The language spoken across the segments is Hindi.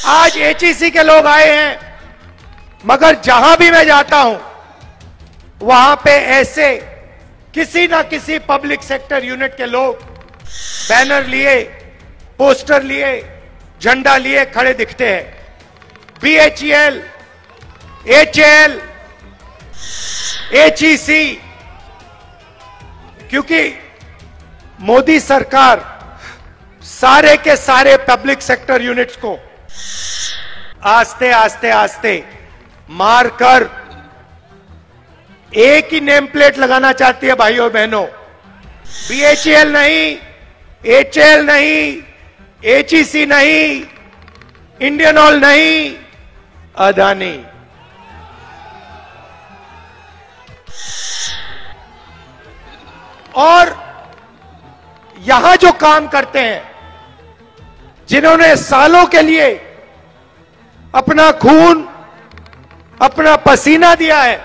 आज एचईसी के लोग आए हैं, मगर जहां भी मैं जाता हूं वहां पे ऐसे किसी ना किसी पब्लिक सेक्टर यूनिट के लोग बैनर लिए, पोस्टर लिए, झंडा लिए खड़े दिखते हैं। बीएचईएल, एचएएल, एचईसी, क्योंकि मोदी सरकार सारे के सारे पब्लिक सेक्टर यूनिट्स को आस्ते आस्ते आस्ते मारकर एक ही नेम प्लेट लगाना चाहती है। भाइयों बहनों, बीएचईएल नहीं, एचएएल नहीं, एचईसी नहीं, इंडियन ऑयल नहीं, अदानी। और यहां जो काम करते हैं, जिन्होंने सालों के लिए अपना खून, अपना पसीना दिया है,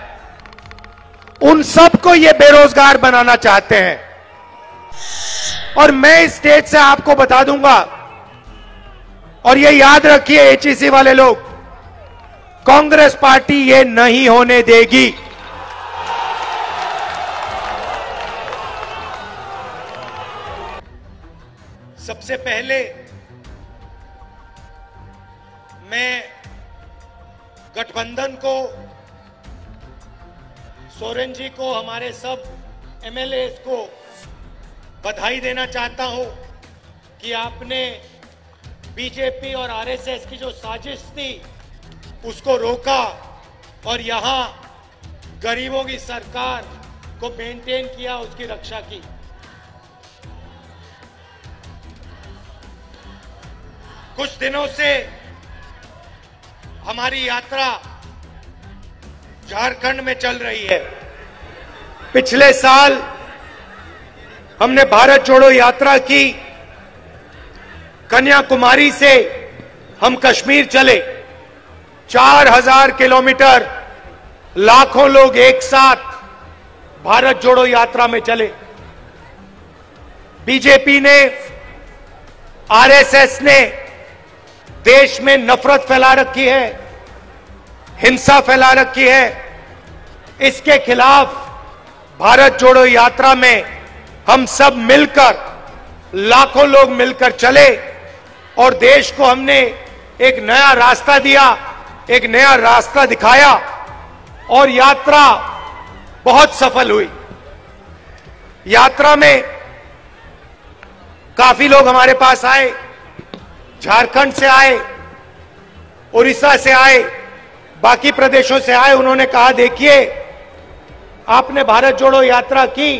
उन सबको ये बेरोजगार बनाना चाहते हैं। और मैं इस स्टेज से आपको बता दूंगा, और ये याद रखिए एचईसी वाले लोग, कांग्रेस पार्टी ये नहीं होने देगी। सबसे पहले मैं गठबंधन को, सोरेन जी को, हमारे सब एमएलए को बधाई देना चाहता हूं कि आपने बीजेपी और आरएसएस की जो साजिश थी उसको रोका और यहां गरीबों की सरकार को मेंटेन किया, उसकी रक्षा की। कुछ दिनों से हमारी यात्रा झारखंड में चल रही है। पिछले साल हमने भारत जोड़ो यात्रा की, कन्याकुमारी से हम कश्मीर चले, 4000 किलोमीटर, लाखों लोग एक साथ भारत जोड़ो यात्रा में चले। बीजेपी ने, आरएसएस ने देश में नफरत फैला रखी है, हिंसा फैला रखी है। इसके खिलाफ भारत जोड़ो यात्रा में हम सब मिलकर, लाखों लोग मिलकर चले और देश को हमने एक नया रास्ता दिया, एक नया रास्ता दिखाया और यात्रा बहुत सफल हुई। यात्रा में काफी लोग हमारे पास आए, झारखंड से आए, उड़ीसा से आए, बाकी प्रदेशों से आए। उन्होंने कहा, देखिए आपने भारत जोड़ो यात्रा की,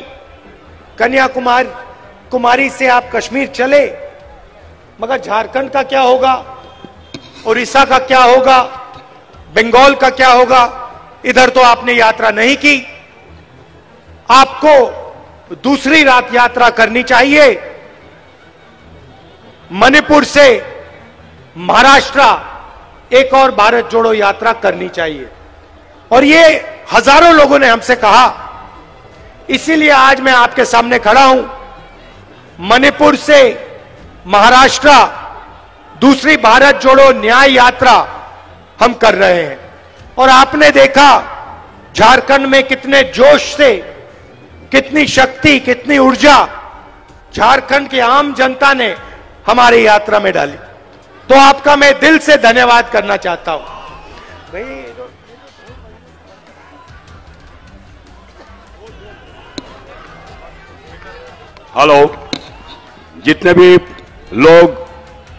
कन्याकुमारी से आप कश्मीर चले, मगर झारखंड का क्या होगा, उड़ीसा का क्या होगा, बंगाल का क्या होगा? इधर तो आपने यात्रा नहीं की। आपको दूसरी रात यात्रा करनी चाहिए। मणिपुर से महाराष्ट्र एक और भारत जोड़ो यात्रा करनी चाहिए। और ये हजारों लोगों ने हमसे कहा, इसीलिए आज मैं आपके सामने खड़ा हूं। मणिपुर से महाराष्ट्र दूसरी भारत जोड़ो न्याय यात्रा हम कर रहे हैं। और आपने देखा झारखंड में कितने जोश से, कितनी शक्ति, कितनी ऊर्जा झारखंड की आम जनता ने हमारी यात्रा में डाली। तो आपका मैं दिल से धन्यवाद करना चाहता हूं। हेलो, जितने भी लोग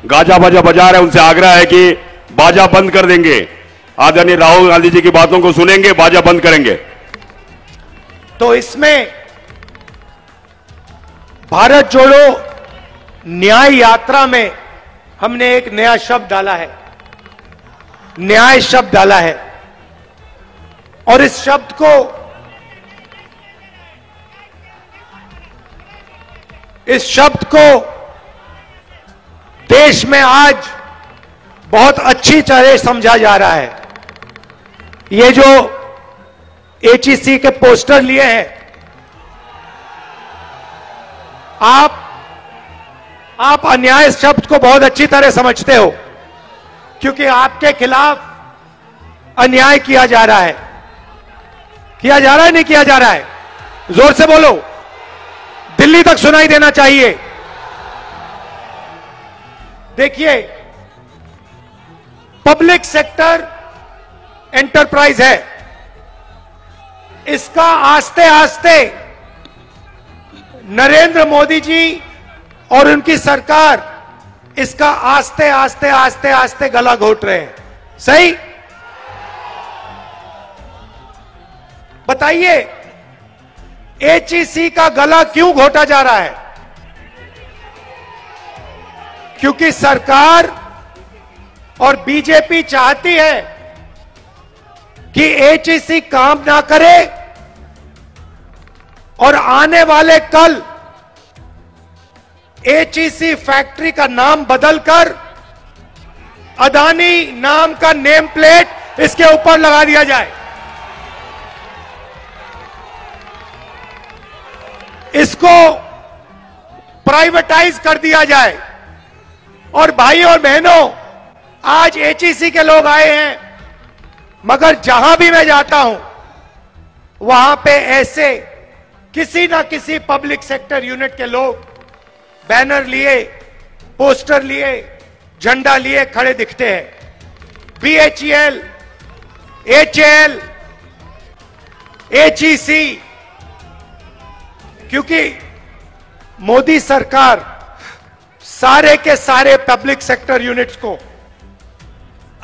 गाजा बाजा बजा रहे हैं उनसे आग्रह है कि बाजा बंद कर देंगे। आदरणीय राहुल गांधी जी की बातों को सुनेंगे, बाजा बंद करेंगे। तो इसमें भारत जोड़ो न्याय यात्रा में हमने एक नया शब्द डाला है, न्याय शब्द डाला है। और इस शब्द को देश में आज बहुत अच्छी तरह समझा जा रहा है। ये जो एचईसी के पोस्टर लिए हैं, आप अन्याय शब्द को बहुत अच्छी तरह समझते हो क्योंकि आपके खिलाफ अन्याय किया जा रहा है। किया जा रहा है, नहीं किया जा रहा है? जोर से बोलो, दिल्ली तक सुनाई देना चाहिए। देखिए, पब्लिक सेक्टर एंटरप्राइज है, इसका आस्ते आस्ते नरेंद्र मोदी जी और उनकी सरकार इसका आस्ते आस्ते आस्ते आस्ते गला घोट रहे हैं। सही? बताइए, एचईसी का गला क्यों घोटा जा रहा है? क्योंकि सरकार और बीजेपी चाहती है कि एचईसी काम ना करे और आने वाले कल एचईसी फैक्ट्री का नाम बदलकर अदानी नाम का नेम प्लेट इसके ऊपर लगा दिया जाए। इसको प्राइवेटाइज कर दिया जाए। और भाई और बहनों, आज एचईसी के लोग आए हैं, मगर जहां भी मैं जाता हूं वहां पे ऐसे किसी ना किसी पब्लिक सेक्टर यूनिट के लोग बैनर लिए, पोस्टर लिए, झंडा लिए खड़े दिखते हैं। बीएचईएल, एचएएल, एचईसी, क्योंकि मोदी सरकार सारे के सारे पब्लिक सेक्टर यूनिट्स को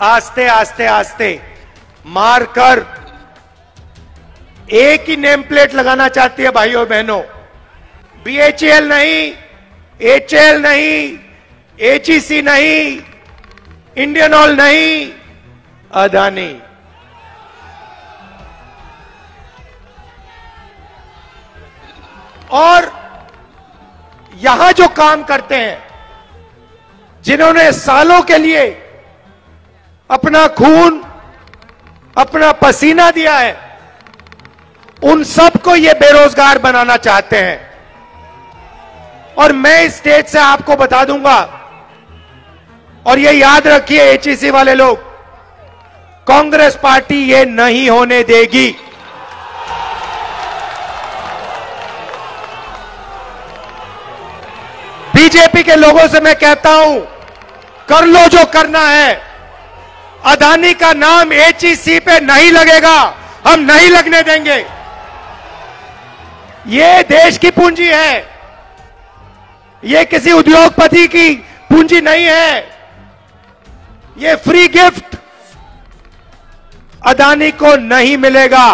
आस्ते आस्ते आस्ते मारकर एक ही नेम प्लेट लगाना चाहती है। भाइयों बहनों, बीएचईएल नहीं, एचएएल नहीं, एचईसी नहीं, इंडियन ऑयल नहीं, अदानी। और यहां जो काम करते हैं, जिन्होंने सालों के लिए अपना खून, अपना पसीना दिया है, उन सबको ये बेरोजगार बनाना चाहते हैं। और मैं इस स्टेज से आपको बता दूंगा, और ये याद रखिए एचईसी वाले लोग, कांग्रेस पार्टी ये नहीं होने देगी। बीजेपी के लोगों से मैं कहता हूं, कर लो जो करना है, अदानी का नाम एचईसी पे नहीं लगेगा, हम नहीं लगने देंगे। ये देश की पूंजी है, ये किसी उद्योगपति की पूंजी नहीं है। ये फ्री गिफ्ट अदानी को नहीं मिलेगा,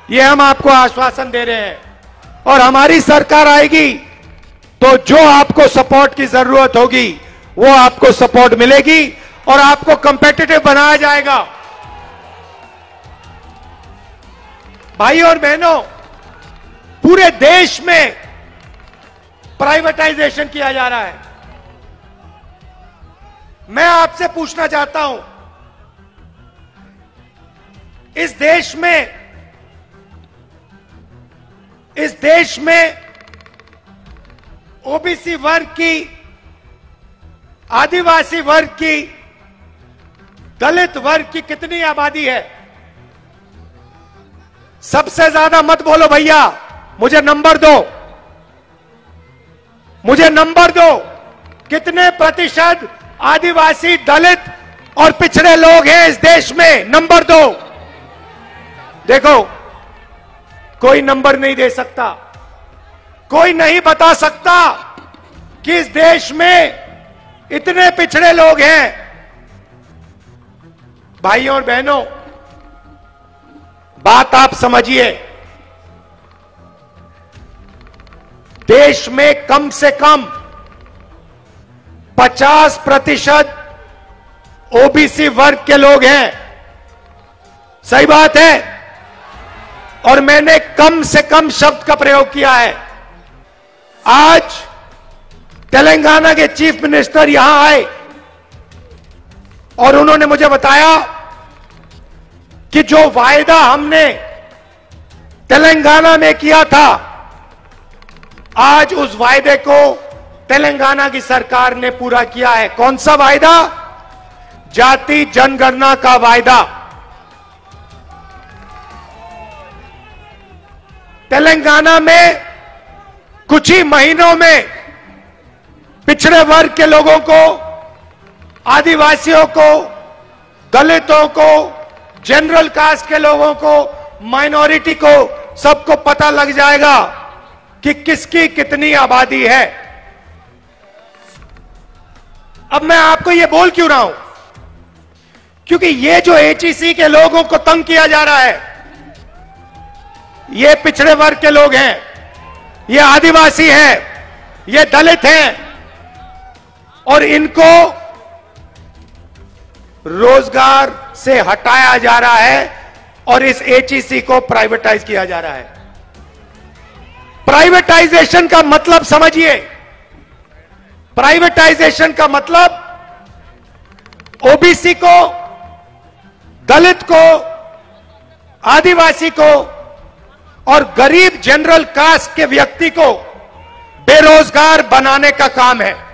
ये हम आपको आश्वासन दे रहे हैं। और हमारी सरकार आएगी तो जो आपको सपोर्ट की जरूरत होगी वो आपको सपोर्ट मिलेगी और आपको कंपेटिटिव बनाया जाएगा। भाई और बहनों, पूरे देश में प्राइवेटाइजेशन किया जा रहा है। मैं आपसे पूछना चाहता हूं, इस देश में ओबीसी वर्ग की, आदिवासी वर्ग की, दलित वर्ग की कितनी आबादी है? सबसे ज्यादा मत बोलो भैया, मुझे नंबर दो, मुझे नंबर दो। कितने प्रतिशत आदिवासी, दलित और पिछड़े लोग हैं इस देश में? नंबर दो। देखो, कोई नंबर नहीं दे सकता, कोई नहीं बता सकता कि इस देश में इतने पिछड़े लोग हैं। भाइयों और बहनों, बात आप समझिए, देश में कम से कम 50% ओबीसी वर्ग के लोग हैं। सही बात है। और मैंने कम से कम शब्द का प्रयोग किया है। आज तेलंगाना के चीफ मिनिस्टर यहां आए और उन्होंने मुझे बताया कि जो वायदा हमने तेलंगाना में किया था, आज उस वायदे को तेलंगाना की सरकार ने पूरा किया है। कौन सा वायदा? जाति जनगणना का वायदा तेलंगाना में कुछ ही महीनों में पिछड़े वर्ग के लोगों को, आदिवासियों को, दलितों को, जनरल कास्ट के लोगों को, माइनॉरिटी को, सबको पता लग जाएगा कि किसकी कितनी आबादी है। अब मैं आपको यह बोल क्यों रहा हूं? क्योंकि ये जो एचईसी के लोगों को तंग किया जा रहा है, ये पिछड़े वर्ग के लोग हैं, ये आदिवासी हैं, ये दलित हैं, और इनको रोजगार से हटाया जा रहा है और इस एचईसी को प्राइवेटाइज किया जा रहा है। प्राइवेटाइजेशन का मतलब समझिए। प्राइवेटाइजेशन का मतलब ओबीसी को, दलित को, आदिवासी को और गरीब जनरल कास्ट के व्यक्ति को बेरोजगार बनाने का काम है।